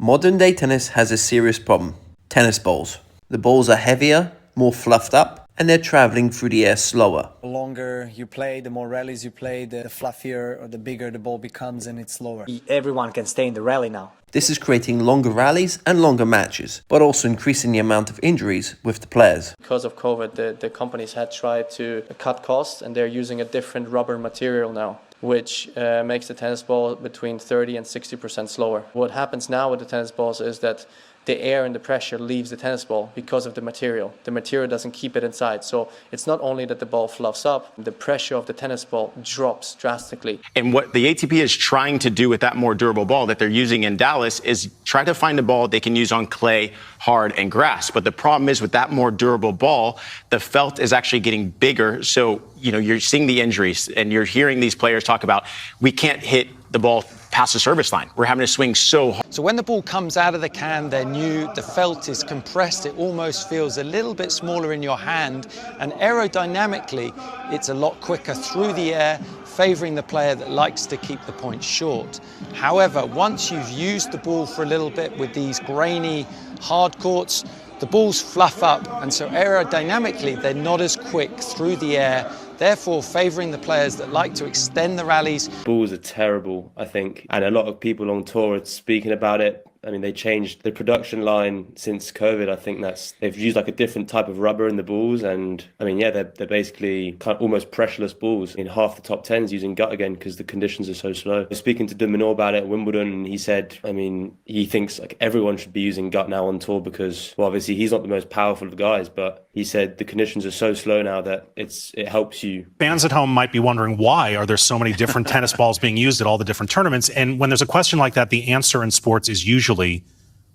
Modern day tennis has a serious problem. Tennis balls. The balls are heavier, more fluffed up, and they're traveling through the air slower. The longer you play, the more rallies you play, the fluffier or the bigger the ball becomes and it's slower. Everyone can stay in the rally now. This is creating longer rallies and longer matches, but also increasing the amount of injuries with the players. Because of COVID, the companies had tried to cut costs and they're using a different rubber material now, which makes the tennis ball between 30 and 60% slower. What happens now with the tennis balls is that the air and the pressure leaves the tennis ball because of the material. The material doesn't keep it inside. So it's not only that the ball fluffs up, the pressure of the tennis ball drops drastically. And what the ATP is trying to do with that more durable ball that they're using in Dallas is try to find a ball they can use on clay, hard, and grass. But the problem is with that more durable ball, the felt is actually getting bigger. So, you're seeing the injuries and you're hearing these players talk about, we can't hit the ball past the service line. We're having to swing so hard. So when the ball comes out of the can, they're new, the felt is compressed, it almost feels a little bit smaller in your hand, and aerodynamically, it's a lot quicker through the air, favouring the player that likes to keep the point short. However, once you've used the ball for a little bit with these grainy hard courts, the balls fluff up, and so aerodynamically, they're not as quick through the air, therefore favouring the players that like to extend the rallies. Balls are terrible, I think, and a lot of people on tour are speaking about it. I mean, they changed the production line since COVID. I think they've used like a different type of rubber in the balls, and I mean, yeah, they're basically kind of almost pressureless balls. In half the top tens using gut again because the conditions are so slow. Speaking to De Minaur about it at Wimbledon, he said, I mean, he thinks like everyone should be using gut now on tour because, well, obviously he's not the most powerful of guys, but he said the conditions are so slow now that it helps you. Fans at home might be wondering why are there so many different tennis balls being used at all the different tournaments? And when there's a question like that, the answer in sports is usually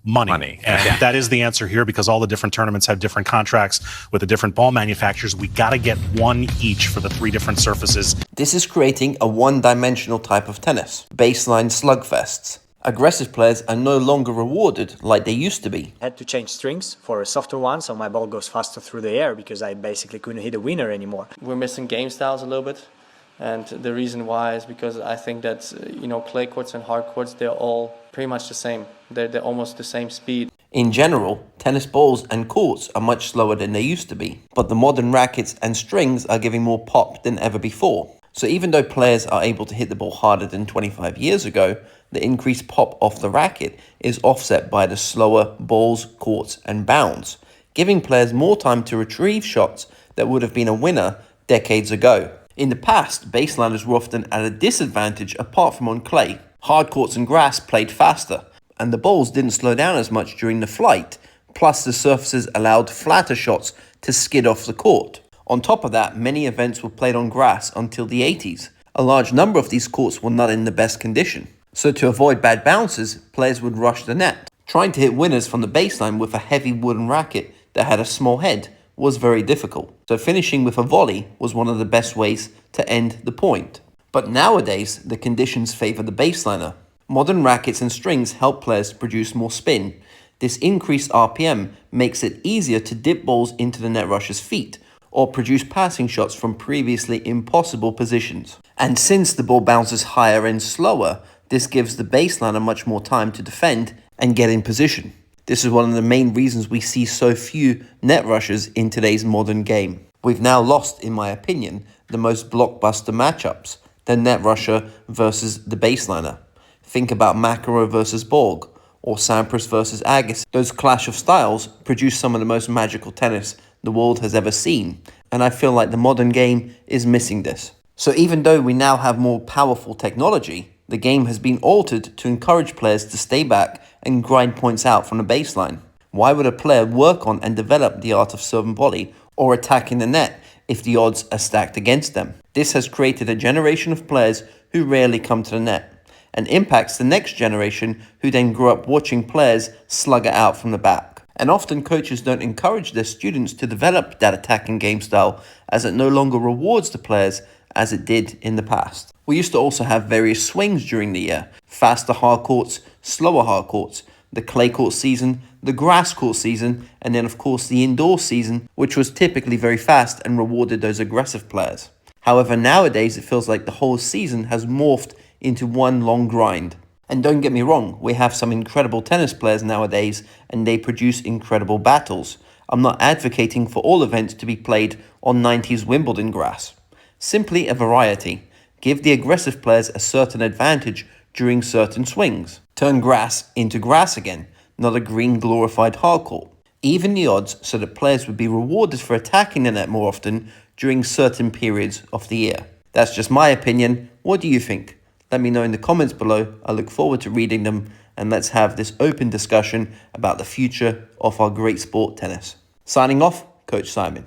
money. And that is the answer here because all the different tournaments have different contracts with the different ball manufacturers. We got to get one each for the three different surfaces. This is creating a one-dimensional type of tennis, baseline slugfests. Aggressive players are no longer rewarded like they used to be. I had to change strings for a softer one, so my ball goes faster through the air because I basically couldn't hit a winner anymore. We're missing game styles a little bit. And the reason why is because I think that, clay courts and hard courts, they're all pretty much the same. They're almost the same speed. In general, tennis balls and courts are much slower than they used to be. But the modern rackets and strings are giving more pop than ever before. So even though players are able to hit the ball harder than 25 years ago, the increased pop off the racket is offset by the slower balls, courts and bounds, giving players more time to retrieve shots that would have been a winner decades ago. In the past, baseliners were often at a disadvantage apart from on clay. Hard courts and grass played faster, and the balls didn't slow down as much during the flight, plus the surfaces allowed flatter shots to skid off the court. On top of that, many events were played on grass until the 80s. A large number of these courts were not in the best condition. So to avoid bad bounces, players would rush the net. Trying to hit winners from the baseline with a heavy wooden racket that had a small head was very difficult. So finishing with a volley was one of the best ways to end the point. But nowadays, the conditions favor the baseliner. Modern rackets and strings help players produce more spin. This increased RPM makes it easier to dip balls into the net rusher's feet or produce passing shots from previously impossible positions. And since the ball bounces higher and slower, this gives the baseliner much more time to defend and get in position. This is one of the main reasons we see so few net rushers in today's modern game. We've now lost, in my opinion, the most blockbuster matchups, the net rusher versus the baseliner. Think about McEnroe versus Borg, or Sampras versus Agassi. Those clash of styles produce some of the most magical tennis the world has ever seen, and I feel like the modern game is missing this. So even though we now have more powerful technology, the game has been altered to encourage players to stay back and grind points out from the baseline. Why would a player work on and develop the art of serve and volley or attacking the net if the odds are stacked against them? This has created a generation of players who rarely come to the net and impacts the next generation who then grew up watching players slug it out from the back. And often coaches don't encourage their students to develop that attacking game style as it no longer rewards the players as it did in the past. We used to also have various swings during the year, faster hard courts, slower hard courts, the clay court season, the grass court season, and then of course the indoor season, which was typically very fast and rewarded those aggressive players. However, nowadays it feels like the whole season has morphed into one long grind. And don't get me wrong, we have some incredible tennis players nowadays and they produce incredible battles. I'm not advocating for all events to be played on 90s Wimbledon grass. Simply a variety. Give the aggressive players a certain advantage during certain swings. Turn grass into grass again, not a green glorified hardcourt. Even the odds so that players would be rewarded for attacking the net more often during certain periods of the year. That's just my opinion. What do you think? Let me know in the comments below. I look forward to reading them, and let's have this open discussion about the future of our great sport, tennis. Signing off, Coach Simon.